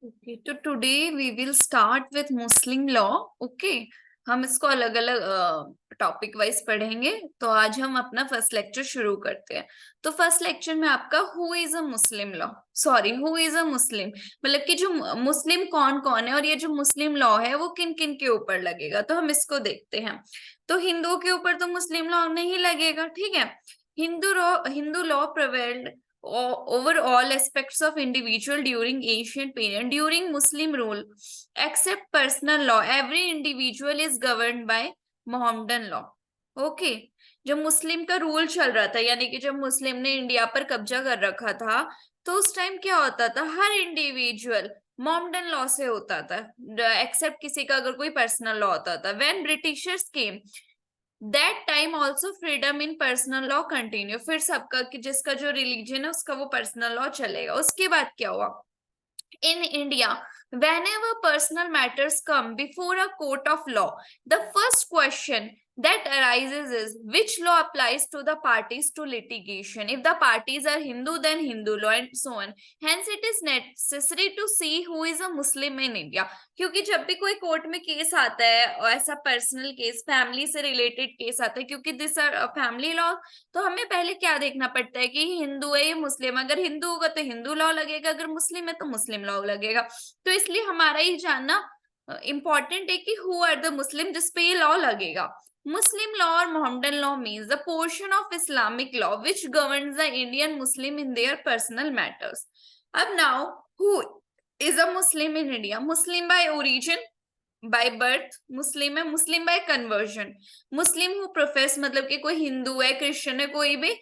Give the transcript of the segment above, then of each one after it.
Okay, तो today we will start with Muslim law. Okay, हम इसको अलग अलग टॉपिक वाइज पढ़ेंगे। तो आज हम अपना फर्स्ट लेक्चर शुरू करते हैं। तो फर्स्ट लेक्चर में आपका who is a Muslim law, sorry who is a Muslim, मतलब कि जो मुस्लिम कौन कौन है और ये जो मुस्लिम लॉ है वो किन किन के ऊपर लगेगा, तो हम इसको देखते हैं। तो हिंदुओं के ऊपर तो मुस्लिम लॉ नहीं लगेगा, ठीक है। Hindu law prevailed over all aspects of individual during ancient period. During Muslim rule, except personal law, every individual is governed by Mohammedan law. Okay, जब मुस्लिम का रूल चल रहा था, यानी कि जब मुस्लिम ने इंडिया पर कब्जा कर रखा था, तो उस टाइम क्या होता था, हर इंडिविजुअल मोहम्मदन लॉ से होता था, एक्सेप्ट किसी का अगर कोई पर्सनल लॉ होता था। When Britishers came that time also freedom in personal law continue, फिर सबका कि जिसका जो रिलीजन है उसका वो पर्सनल लॉ चलेगा। उसके बाद क्या हुआ, in India, whenever personal matters come before a court of law, the first question that arises is which law applies to the parties to litigation. If the parties are Hindu, then Hindu law and so on. Hence, it is necessary to see who is a Muslim in India. क्योंकि जब भी कोई court में case आता है और ऐसा personal case, family से रिलेटेड केस आता है, क्योंकि दिस आर फैमिली लॉ, तो हमें पहले क्या देखना पड़ता है कि हिंदू है या मुस्लिम। अगर हिंदू होगा तो हिंदू लॉ लगेगा, अगर मुस्लिम है तो मुस्लिम लॉ लगेगा। तो इसलिए हमारा ये जानना इंपॉर्टेंट है कि हु आर द मुस्लिम जिसपे ये लॉ लगेगा। मुस्लिम लॉ और Mohammedan law means the portion of Islamic law which governs the Indian Muslim in their personal matters. अब now, who is a Muslim in India? Muslim by origin, by birth Muslim है, Muslim by conversion, Muslim who profess, मतलब कि कोई हिंदू है, Christian है, कोई भी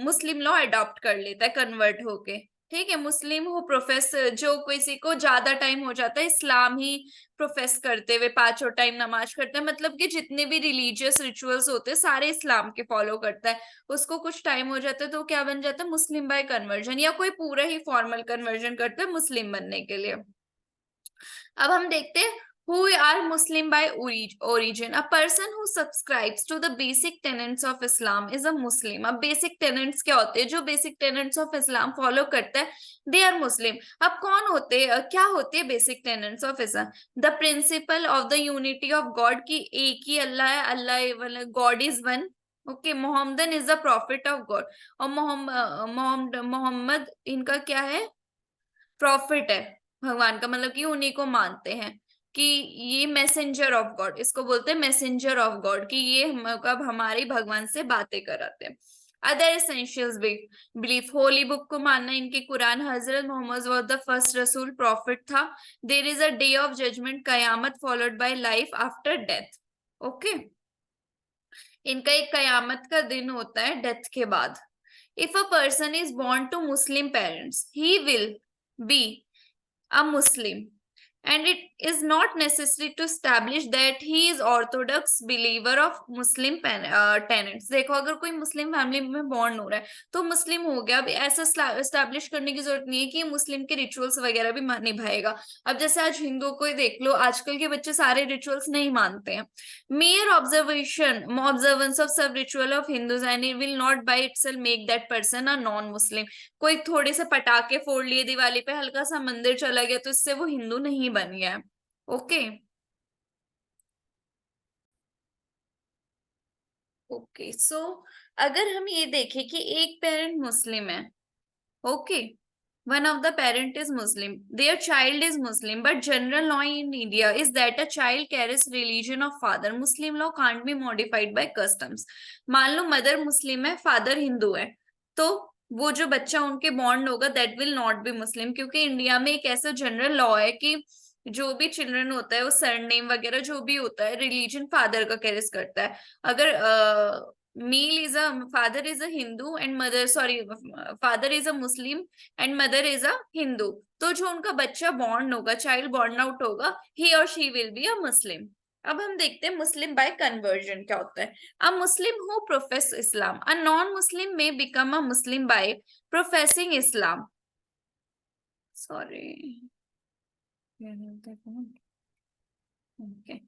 मुस्लिम law adopt कर लेता है कन्वर्ट होके, ठीक है। मुस्लिम हु प्रोफेस, जो किसी को ज्यादा टाइम हो जाता है इस्लाम ही प्रोफेस करते हुए, पांचों टाइम नमाज करते हैं, मतलब कि जितने भी रिलीजियस रिचुअल्स होते हैं सारे इस्लाम के फॉलो करता है, उसको कुछ टाइम हो जाता है तो क्या बन जाता है, मुस्लिम बाय कन्वर्जन, या कोई पूरा ही फॉर्मल कन्वर्जन करता है मुस्लिम बनने के लिए। अब हम देखते हैं who are Muslim by origin. A person who subscribes to the basic tenets of Islam is a Muslim. अब basic tenets क्या होते हैं? जो basic tenets of Islam follow करता है, they are Muslim. अब कौन होते हैं, क्या होते हैं basic tenets of Islam? The principle of the unity of God, की एक ही अल्लाह है, अल्लाह God is one. Okay, Mohammedan is the profit of God, और मोहम्मद इनका क्या है, प्रॉफिट है भगवान का, मतलब कि उन्हीं को मानते हैं कि ये मैसेंजर ऑफ गॉड, इसको बोलते हैं मैसेंजर ऑफ गॉड, कि ये कब हमारे भगवान से बातें कराते हैं। Other essentials belief, holy book को मानना, इनके कुरान, हजरत मोहम्मद वाज द फर्स्ट रसूल, प्रॉफिट था। There is a day of judgment, कयामत followed by life after death. Okay, इनका एक कयामत का दिन होता है डेथ के बाद। If a person is born to Muslim parents, he will be a Muslim, and it is not necessary to establish that he is orthodox believer of Muslim tenets. देखो, अगर कोई मुस्लिम फैमिली में born हो रहा है तो मुस्लिम हो गया, अब ऐसा एस्टैब्लिश करने की जरूरत नहीं है कि मुस्लिम के रिचुअल्स वगैरह भी निभाएगा। अब जैसे आज हिंदुओं को ही देख लो, आजकल के बच्चे सारे रिचुअल्स नहीं मानते हैं। mere observance of some ritual of Hindus and it will not by itself make that person a non-Muslim. कोई थोड़े से पटाखे फोड़ लिए दिवाली पे, हल्का सा मंदिर चला गया, तो इससे वो हिंदू नहीं बन गया है। ओके, ओके, सो अगर हम ये देखें कि एक पेरेंट मुस्लिम है, okay, one of the parent is Muslim, their child is Muslim, but general law in India is that a child carries religion of father. Muslim law can't be modified by customs. मान लो mother मुस्लिम है, father Hindu है, तो वो जो बच्चा उनके bond होगा that will not be मुस्लिम, क्योंकि इंडिया में एक ऐसा जनरल लॉ है कि जो भी चिल्ड्रन होता है वो सरनेम वगैरह जो भी होता है रिलीजन फादर का कैरिस करता है। अगर male is a father is a Hindu and mother, sorry, father is a Muslim and mother is a Hindu, तो जो उनका बच्चा बॉर्न होगा, चाइल्ड बॉर्न आउट होगा, ही और शी विल बी अ मुस्लिम। अब हम देखते हैं मुस्लिम बाय कन्वर्जन क्या होता है। A Muslim who profess Islam, a non Muslim may become a Muslim by professing Islam, sorry, okay.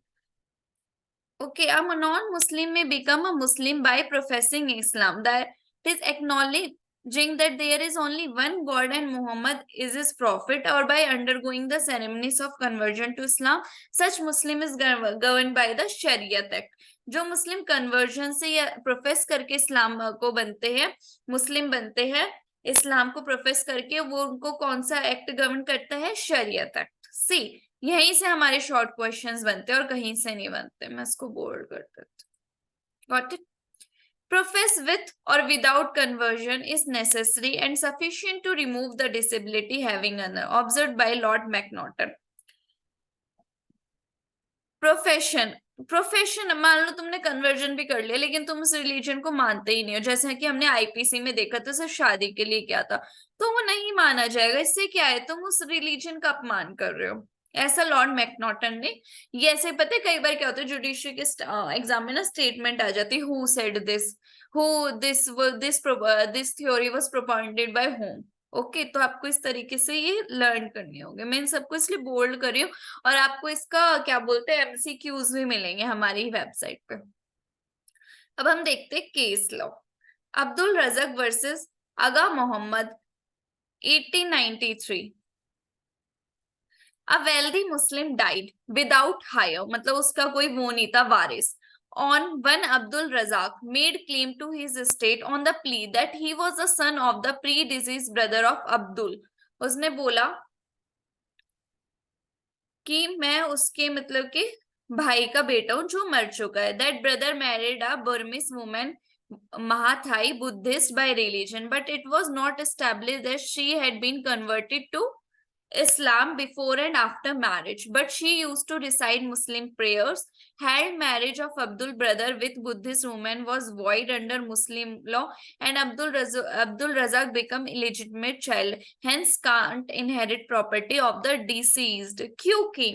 Okay, a non-Muslim may become a Muslim by professing Islam. That is acknowledged. acknowledging that there is only one God and Muhammad is his prophet, or by undergoing the ceremonies of conversion to Islam, such Muslim is governed by the Shariat Act. जो मुस्लिम conversion से या profess करके इस्लाम को बनते हैं, मुस्लिम बनते हैं, इस्लाम को प्रोफेस करके, वो उनको कौन सा एक्ट गवर्न करता है? शरीयत एक्ट। सी, यहीं से हमारे शॉर्ट क्वेश्चंस बनते हैं और कहीं से नहीं बनते। मैं इसको बोल्ड कर देती हूँ। Got it? Profess with or without conversion is necessary and sufficient to remove the disability having observed by Lord MacNaughton. Profession मान लो तुमने कन्वर्जन भी कर लिया लेकिन तुम उस रिलीजन को मानते ही नहीं हो, जैसे कि हमने आईपीसी में देखा था, सिर्फ शादी के लिए क्या था, तो वो नहीं माना जाएगा। इससे क्या है, तुम उस रिलीजन का अपमान कर रहे हो। ऐसा लॉर्ड मैकनॉटन ने, ये ऐसे पता है कई बार क्या होता है जुडिशरी के एग्जाम में ना स्टेटमेंट आ जाती है, who said this, who this theory was propounded by whom. Okay, तो आपको इस तरीके से ये लर्न करनी होगी। मैं इन सबको इसलिए बोल्ड कर रही हूँ, और आपको इसका क्या बोलते हैं एमसीक्यूज भी मिलेंगे हमारी वेबसाइट पे। अब हम देखते हैं case law. Abdul Razak versus Agha Mohammad 1893। A wealthy Muslim died without heir, मतलब उसका कोई वो नहीं था वारिस। On one, Abdul Razak made claim to his estate on the plea that he was the son of the predeceased brother of Abdul. उसने बोला कि मैं उसके मतलब कि भाई का बेटा हूं जो मर चुका है। That brother married a Burmese women महाथाई Buddhist by religion, but it was not established that she had been converted to Islam before and after marriage, but she used to recite Muslim prayers. Had marriage of Abdul brother with Buddhist woman was void under Muslim law, and Abdul Razak become illegitimate child, hence can't inherit property of the deceased. क्योंकि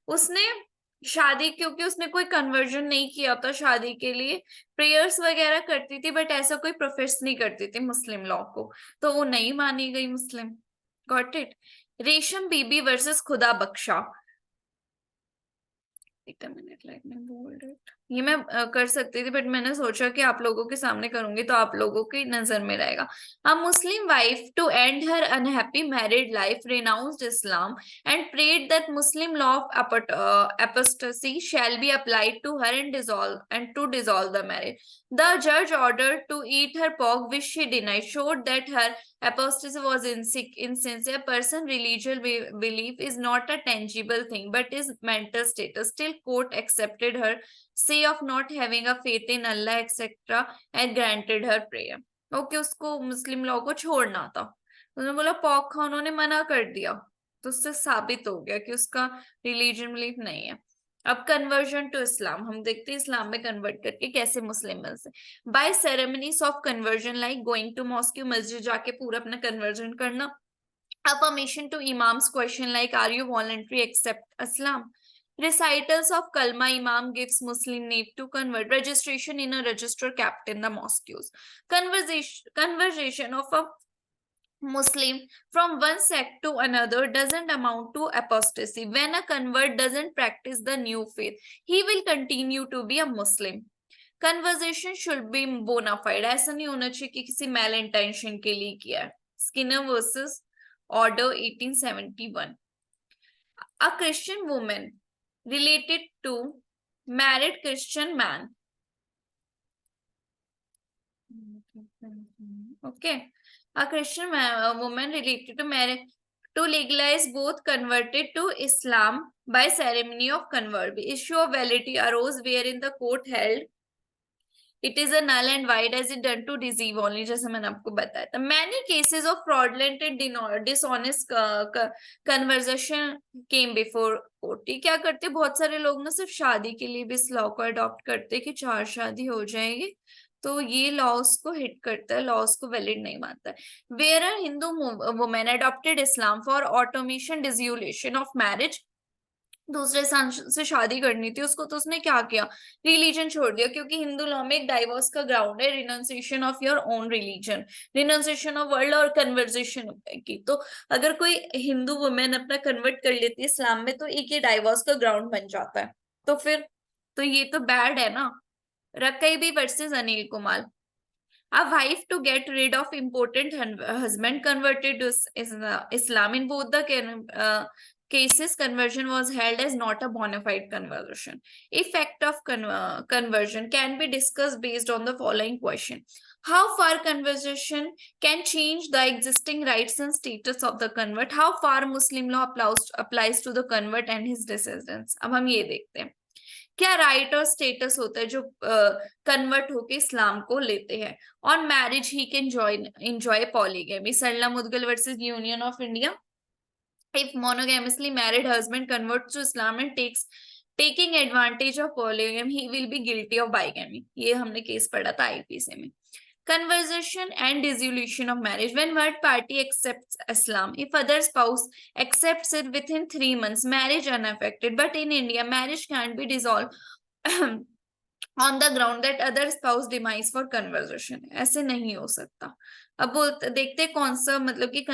उसने शादी, क्योंकि उसने कोई conversion नहीं किया था शादी के लिए, प्रेयर्स वगैरह करती थी बट ऐसा कोई प्रोफेस नहीं करती थी मुस्लिम लॉ को, तो वो नहीं मानी गई मुस्लिम। Got it? रेशम बीबी वर्सेस खुदा बख्शा। एक minute, let me bold it. ये मैं कर सकती थी बट मैंने सोचा कि आप लोगों के सामने करूंगी तो आप लोगों की नजर में रहेगा। A Muslim wife to end her unhappy married life renounced Islam and prayed that Muslim law of apostasy shall be applied to her and to dissolve the marriage. The judge ordered to eat her pork, which she denied, showed that her apostasy was insincere. Person religious belief is not a tangible thing but is mental status. Still court accepted her say of not having a faith in Allah etc. and granted her prayer. Okay, उसको मुस्लिम law को छोड़ना था, उन्होंने बोला pock खा, उन्होंने मना कर दिया, तो उससे साबित हो गया कि उसका रिलीजन बिलीफ नहीं है। अब कन्वर्जन टू इस्लाम हम देखते हैं, इस्लाम में कन्वर्ट करके कैसे मुस्लिम बन से। By ceremonies of conversion like going to mosque, मस्जिद जाके पूरा अपना कन्वर्जन करना। Affirmation to Imam's question like, are you voluntary accept Islam? Recitals of Kalma, Imam gives Muslim need to convert. Registration in a register kept in the mosques. Conversion of a Muslim from one sect to another doesn't amount to apostasy. When a convert doesn't practice the new faith, he will continue to be a Muslim. Conversation should be bona fide. ऐसा नहीं होना चाहिए कि किसी mal intention के लिए किया है। Skinner versus Order 1871. A Christian woman related to married Christian man. Okay. A Christian woman related to married to legalize both converted to Islam by ceremony of convert. Issue of validity arose wherein the court held it is a null and void as it done to deceive only, जैसे मैंने आपको बताया था। Many cases of fraudulent and dishonest conversation came before court. क्या करते, बहुत सारे लोग ना सिर्फ शादी के लिए भी इस लॉ को अडॉप्ट करते कि 4 शादी हो जाएगी, तो ये लॉस को हिट करता है, लॉस को वैलिड नहीं मानता है। Where a Hindu women adopted Islam for automation dissolution of marriage, दूसरे से शादी करनी थी उसको, तो उसने क्या किया, रिलीजन छोड़ दिया, क्योंकि हिंदू लॉ में एक डाइवोर्स का ग्राउंड है, renunciation of your own religion, renunciation of world और कन्वर्जेशन की। तो अगर कोई हिंदू वुमेन अपना कन्वर्ट कर लेती है इस्लाम में तो एक ये डाइवोर्स का ग्राउंड बन जाता है, तो फिर तो ये तो बैड है ना। रकैबी versus Anil Kumar. A wife to get rid of important husband converted to Islam. In both the cases, conversion was held as not a bona fide conversion. Effect of conversion can be discussed based on the following question. How far conversion can change the existing rights and status of the convert? How far Muslim law applies to the convert and his descendants? अब हम ये देखते हैं क्या right और status होता है जो कन्वर्ट होके इस्लाम को लेते हैं. On marriage he can enjoy polygamy. Sarla Mudgal versus Union of India. If monogamously married husband converts to Islam and taking advantage of polygamy, he will be guilty of bigamy. ये हमने case पढ़ा था IPC में. Conversion and dissolution of marriage. When one party accepts Islam, if other spouse accepts it within 3 months, marriage unaffected. But in India, marriage can't be dissolved on the ground that other spouse demise for conversion. ऐसे नहीं हो सकता. अब देखते कौन सा मतलब कि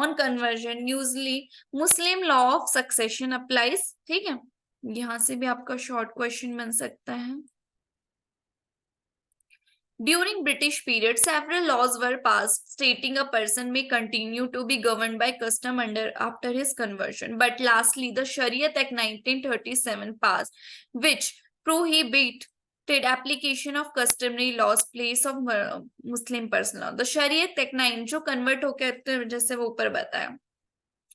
on conversion usually Muslim law of succession applies. ठीक है, यहां से भी आपका शॉर्ट क्वेश्चन बन सकता है. During British period, several laws were passed stating a person may continue to be governed by custom after his conversion. But lastly, the Shariat Act 1937 passed, which prohibited application of customary laws place of Muslim personal law. The Shariat Act 9 जो convert होकर जैसे वो ऊपर बताया.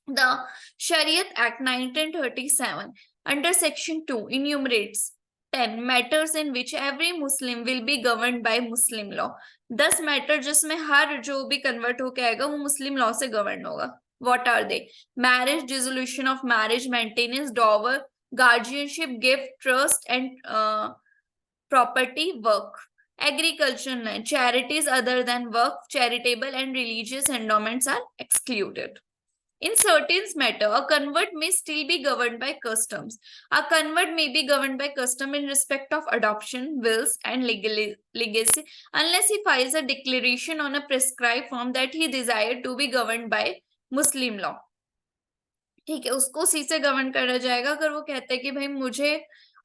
The Shariat Act 1937 under section 2 enumerates 10 matters in which every Muslim will be governed by Muslim law. 10 matter जिसमें हर जो भी convert होके आएगा वो मुस्लिम लॉ से गवर्न होगा. What are they? Marriage, dissolution of marriage, maintenance, dower, guardianship, gift, trust, and property, work. Agriculture land, charities other than work, charitable and religious endowments are excluded. In certain matter, a convert may still be governed by customs. A convert may be governed by custom in respect of adoption, wills, and legacy, unless he files a declaration on a prescribed form that he desired to be governed by Muslim law. ठीक है, उसको उसी से govern करा जाएगा अगर वो कहता है कि भाई मुझे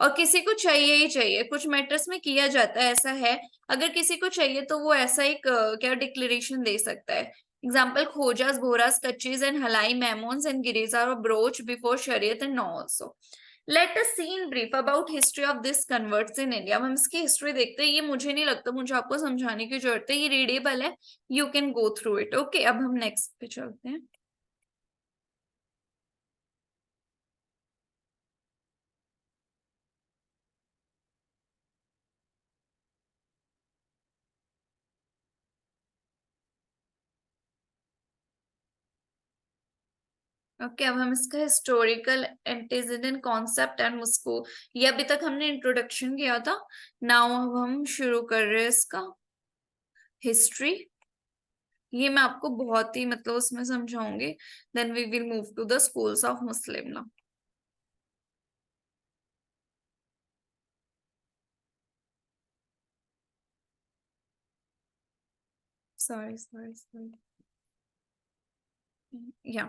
और किसी को चाहिए ही चाहिए. कुछ मैटर्स में किया जाता है, ऐसा है. अगर किसी को चाहिए तो वो ऐसा एक क्या डिक्लेरेशन दे सकता है. Example, Khojas, Boras, Kachis, and Halai, Mammons, and Girizar are broached before Shariat and Law also. Let us see in brief about history of this converts in India. हम इसकी हिस्ट्री देखते हैं. ये मुझे नहीं लगता मुझे आपको समझाने की जरूरत है, ये रीडेबल है. You can go through it. Okay, अब हम नेक्स्ट पे चलते हैं. ओके, अब हम इसका हिस्टोरिकल एंटीसीडेंट कॉन्सेप्ट एंड उसको ये अभी तक हमने इंट्रोडक्शन किया था. नाउ अब हम शुरू कर रहे हैं इसका हिस्ट्री. ये मैं आपको बहुत ही मतलब उसमें समझाऊंगी. Then we will move to the schools of Muslim law. sorry. Yeah.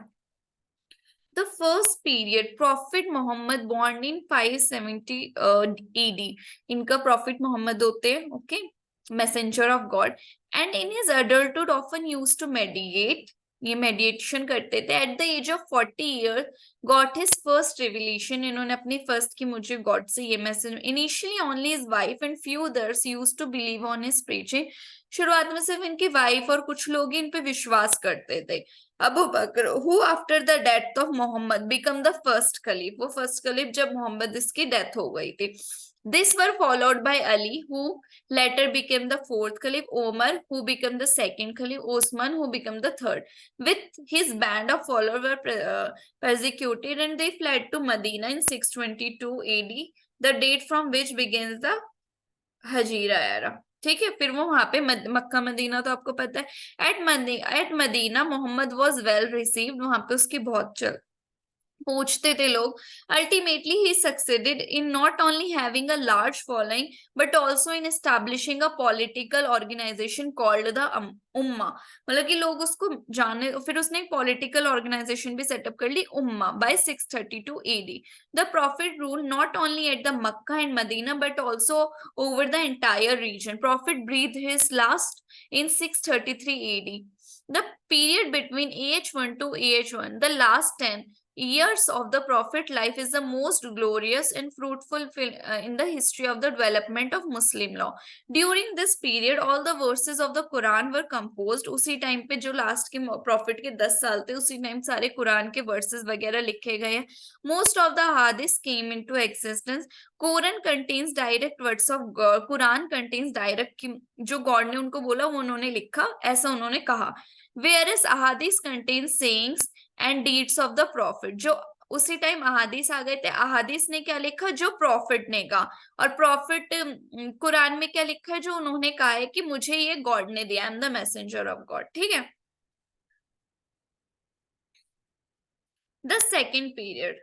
The first period, Prophet Muhammad born in 570 AD. इनका Prophet Muhammad होते हैं, okay, messenger of God, and in his adulthood often used to mediate. ये mediation करते थे. At the age of 40 year got his first revelation. इन्होंने अपनी first की मुझे गॉड से ये message. Initially only his wife and few others used to believe on his preaching. शुरुआत में सिर्फ इनकी वाइफ और कुछ लोग इन पे विश्वास करते थे. Abu Bakr, who after the death of Mohammad become the first caliph. वो फर्स्ट खलीफ जब मोहम्मद इसकी डेथ हो गई थी. This were followed by Ali, who later became the fourth caliph, Omar, who became the second caliph, Osman, who became the third. With his band of followers were persecuted and they fled to Medina in 622 AD, the date from which begins the Hajira era. ठीक है, फिर वो वहां पे Mecca Medina तो आपको पता है. At Medina Mohammad was well received. वहां पे उसकी बहुत पूछते थे लोग. Ultimately, he succeeded in not only having a large following but also in establishing a political organization called the उम्मा. मतलब कि लोग उसको जाने, फिर उसने एक पॉलिटिकल ऑर्गेनाइजेशन भी सेटअप कर ली, उम्मा, by 632 AD. The prophet rule not only at the Mecca and Medina but also over the entire region. Prophet breathe his last in 633 AD. The period between AH1 to AH1, the last 10 years of the prophet life, is the most glorious and fruitful in the history of the development of Muslim law. During this period, all the verses of the Quran were composed. उसी time पे जो last के profit के 10 साल थे, उसी time सारे कुरान के वर्सेस वगैरह लिखे गए हैं. Most of the hadiths came into existence. Quran contains direct words of God. Quran contains direct, जो गॉड ने उनको बोला वो उन्होंने लिखा, ऐसा उन्होंने कहा. Whereas ahadith contains sayings and deeds of the profit. जो उसी टाइम अहादीस आ गए थे, अहादीस ने क्या लिखा, जो प्रॉफिट ने कहा. और प्रॉफिट कुरान में क्या लिखा है, जो उन्होंने कहा है कि मुझे ये गॉड ने दिया, I am the messenger of God. ठीक है. The second period,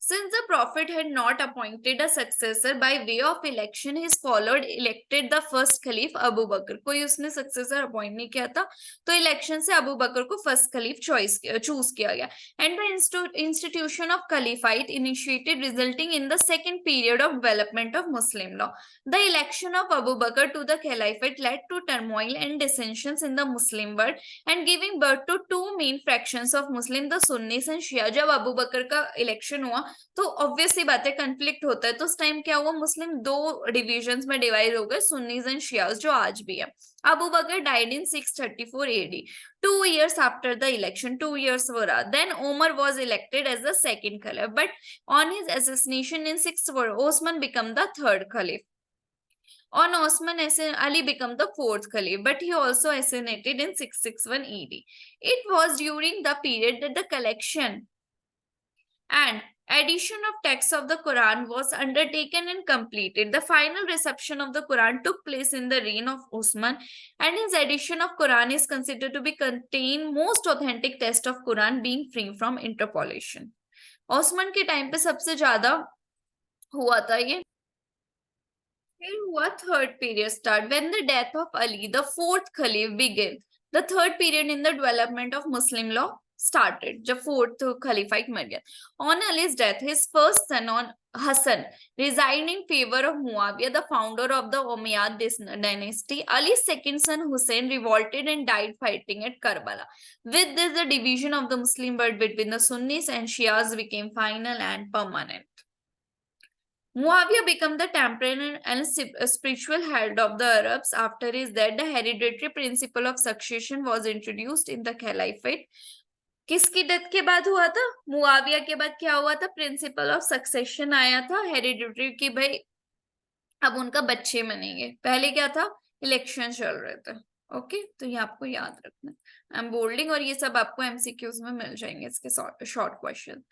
since the prophet had not appointed a successor by way of election, his followers elected the first caliph Abu Bakr. कोई उसने successor appoint नहीं किया था, तो election से अबू बकर को first caliph choose किया गया. And the institution of caliphate initiated, resulting in the second period of development of Muslim law. The election of Abu Bakr to the caliphate led to turmoil and dissensions in the Muslim world and giving birth to two main fractions of Muslim, the Sunnis and Shia. जब अबू बकर का election हुआ तो obviously बात है, conflict होता है. तो उस टाइम क्या हुआ, मुस्लिम दो डिविजन्स में डिवाइड हो गए, सुन्नीज एंड शियाज, जो आज भी है. Abu Bakr died in 634 AD. 2 years after the election, 2 years were. Then Omar was elected as the second caliph, but on his assassination in 6th, Osman became the third caliph. On Osman, Ali became the fourth caliph, but he also assassinated in 661 AD. It was during the period that the collection and addition of texts of the Quran was undertaken and completed. The final reception of the Quran took place in the reign of Osman, and his edition of Quran is considered to be contain most authentic text of Quran, being free from interpolation. Osman के time पे सबसे ज्यादा हुआ था ये. फिर हुआ third period start when the death of Ali, the fourth caliph, began. The third period in the development of Muslim law started. जब fourth caliphate मर गया. On Ali's death, his first son on Hassan resigned in favor of Muawiyah, the founder of the Umayyad dynasty. Ali's second son Hussein revolted and died fighting at Karbala. With this, the division of the Muslim world between the Sunnis and Shias became final and permanent. Muawiyah became the temporal and spiritual head of the Arabs. After his death, the hereditary principle of succession was introduced in the caliphate. किसकी death के बाद हुआ था, मुआविया के बाद क्या हुआ था, प्रिंसिपल ऑफ सक्सेशन आया था, हेरिडिटरी की भाई अब उनका बच्चे बनेंगे. पहले क्या था, इलेक्शन चल रहे थे. ओके, तो ये आपको याद रखना. आई एम बोल्डिंग, और ये सब आपको एमसीक्यूज में मिल जाएंगे इसके short question.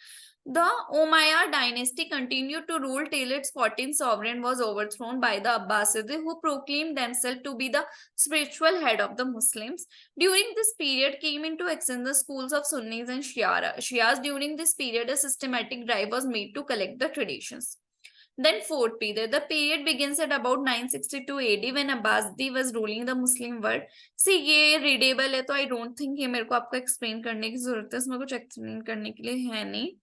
The Umayyad dynasty continued to rule till its 14th sovereign was overthrown by the Abbasids, who proclaimed themselves to be the spiritual head of the Muslims. During this period came into existence the schools of Sunnis and Shias. During this period, a systematic drive was made to collect the traditions. Then fourth period. The period begins at about 962 AD when Abbasidi was ruling the Muslim world. See, ये readable है, तो I don't think ये मेरे को आपको explain करने की जरूरत है. इसमें कुछ explain करने के लिए है नहीं.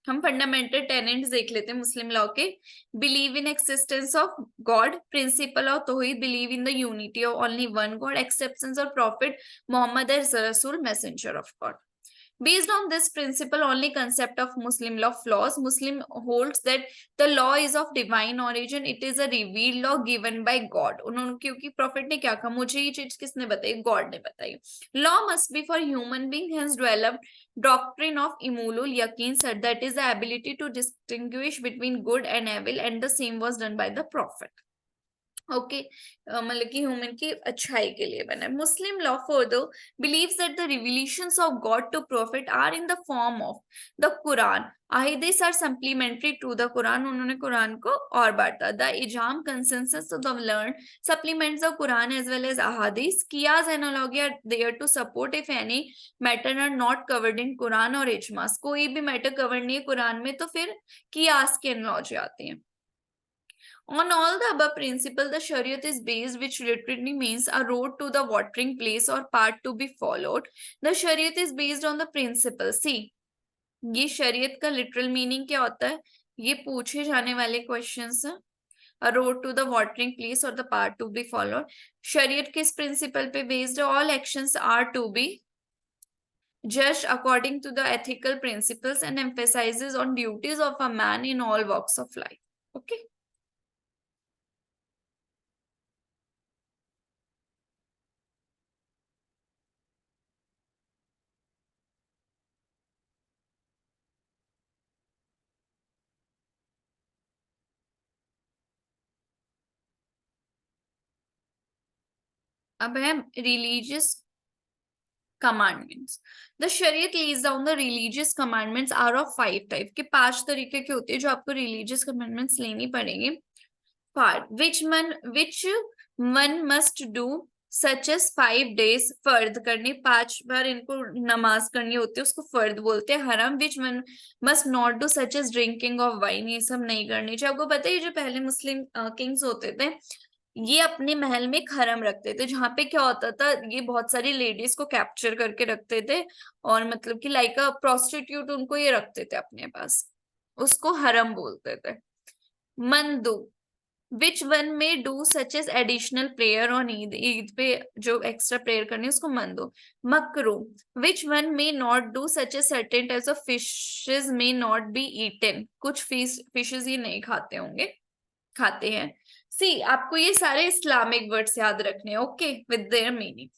हम फंडामेंटल टेनेंट्स देख लेते हैं मुस्लिम लॉ के. Believe in existence of God, principle of तौहीद, believe in the unity of only one God, acceptance of prophet Mohammad as रसूल, messenger of God. Based on this principle, only concept of Muslim law flaws. Muslim holds that the law is of divine origin. It is a revealed law given by God. उन्होंने, क्योंकि profit ने क्या कहा, मुझे ये चीज किसने बताई, गॉड ने बताई. Law must be for human being, hence developed doctrine of imulul yaqeen, said that is the ability to distinguish between good and evil, and the same was done by the prophet. Okay मतलब कि human की अच्छाई के लिए बना है। Muslim law further believes that the revelations of God to prophet are in the form of the Quran, ahadith are supplementary to the Quran, उन्होंने Quran को और बांटा। द इजाम consensus of the learn supplements the Quran as well as ahadith. Qiyas analogy are there to support if any matter are not covered in Quran or ijmas. कोई भी matter cover नहीं है कुरान में तो फिर कियास की एनालॉजी आती है। On all the above principle, the Shariat is based, which literally means a road to the watering place or path to be followed. The Shariat is based on the principle. See, ये शरीयत का literal meaning क्या होता है, ये पूछे जाने वाले क्वेश्चंस हैं। A road to the watering place or the path to be followed. शरीयत किस प्रिंसिपल पे बेस्ड है? All actions are to be judged according to the ethical principles and emphasizes on duties of a man in all walks of life. Okay. अब है religious commandments. The Shariat lays down the religious commandments are of 5 type के, 5 तरीके के होते हैं जो आपको religious commandments लेनी पड़ेंगी। Which one must do such as 5 days, फर्द करनी, 5 बार इनको नमाज करनी होती है, उसको फर्द बोलते हैं। हराम which one must not do such as drinking of wine, ये सब नहीं करनी चाहिए। आपको पता है जो पहले मुस्लिम किंग्स होते थे ये अपने महल में एक हरम रखते थे, जहां पे क्या होता था ये बहुत सारी लेडीज को कैप्चर करके रखते थे और मतलब कि लाइक अ प्रोस्टिट्यूट उनको ये रखते थे अपने पास, उसको हरम बोलते थे। मंदू which one may do such as additional prayer on Eid, Eid पे जो एक्स्ट्रा प्रेयर करनी है उसको मंदो। मकरू which one may not do such as certain types of fishes may not be eaten, कुछ फिशेस ये नहीं खाते होंगे, खाते हैं। सी आपको ये सारे इस्लामिक वर्ड्स याद रखने हैं, ओके, विद देयर मीनिंग।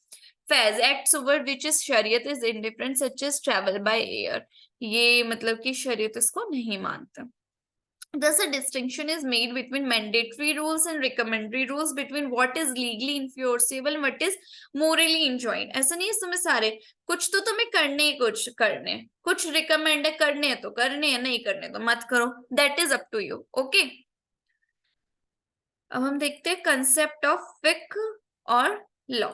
फैज एक्ट्स ओवर विच इज शरीयत is indifferent such as travel by air, ये मतलब कि शरीयत इसको नहीं मानता। Thus, a distinction is made between mandatory rules and recommendatory rules, between what is legally enforceable and what is morally enjoined. ऐसा नहीं है तुम्हें सारे, कुछ तो तुम्हें करने ही कुछ करने, कुछ रिकमेंड है करने हैं तो करने हैं, नहीं करने तो मत करो, that is up to you. Okay, अब हम देखते हैं कंसेप्ट ऑफ फिक और law.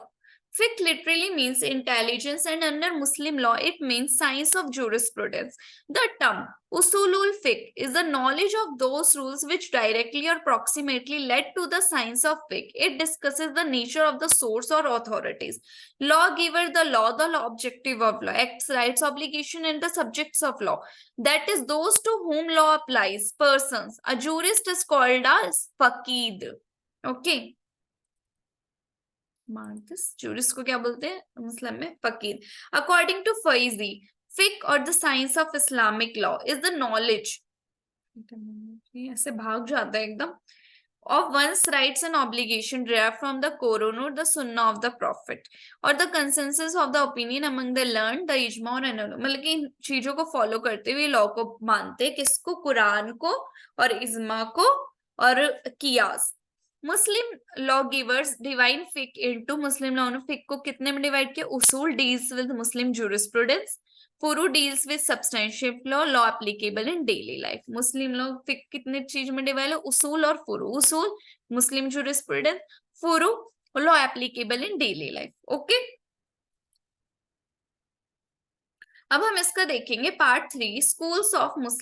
Fiqh literally means intelligence, and under Muslim law it means science of jurisprudence. The term usulul fiqh is the knowledge of those rules which directly or proximately led to the science of fiqh. It discusses the nature of the source or authorities, lawgiver, the law, the objective of law, acts, rights, obligation, and the subjects of law. That is those to whom law applies, persons. A jurist is called as faqid. Okay. Jurist को क्या बोलते हैं मुस्लिम में? फकीर। According to Faizi, फिक और the science of Islamic law is the knowledge, ऐसे भाग जाता है एकदम, of one's rights and obligation derived from the Quran or the Sunnah of the Prophet, or the consensus of the opinion among the learned, the ijma और analogy, मतलब कि इन चीजों को फॉलो करते हुए लॉ को मानते हैं, किसको? कुरान को और इज्मा को और कियास। मुस्लिम लॉ गिवर्स डिवाइन फिक इनटू, मुस्लिम लॉ ने फिक को कितने में डिवाइड किया? उसूल डील्स विद मुस्लिम जूरिस्प्रूडेंस, फुरू deals with substantial law, law applicable in daily life. Muslim law फिक कितने चीज में डिवाइड है? उसूल और फुरू। उसूल मुस्लिम जूरिस्प्रूडेंस, फुरू law applicable in daily life. Okay, अब हम इसका देखेंगे पार्ट 3, स्कूल्स ऑफ मुस्लिम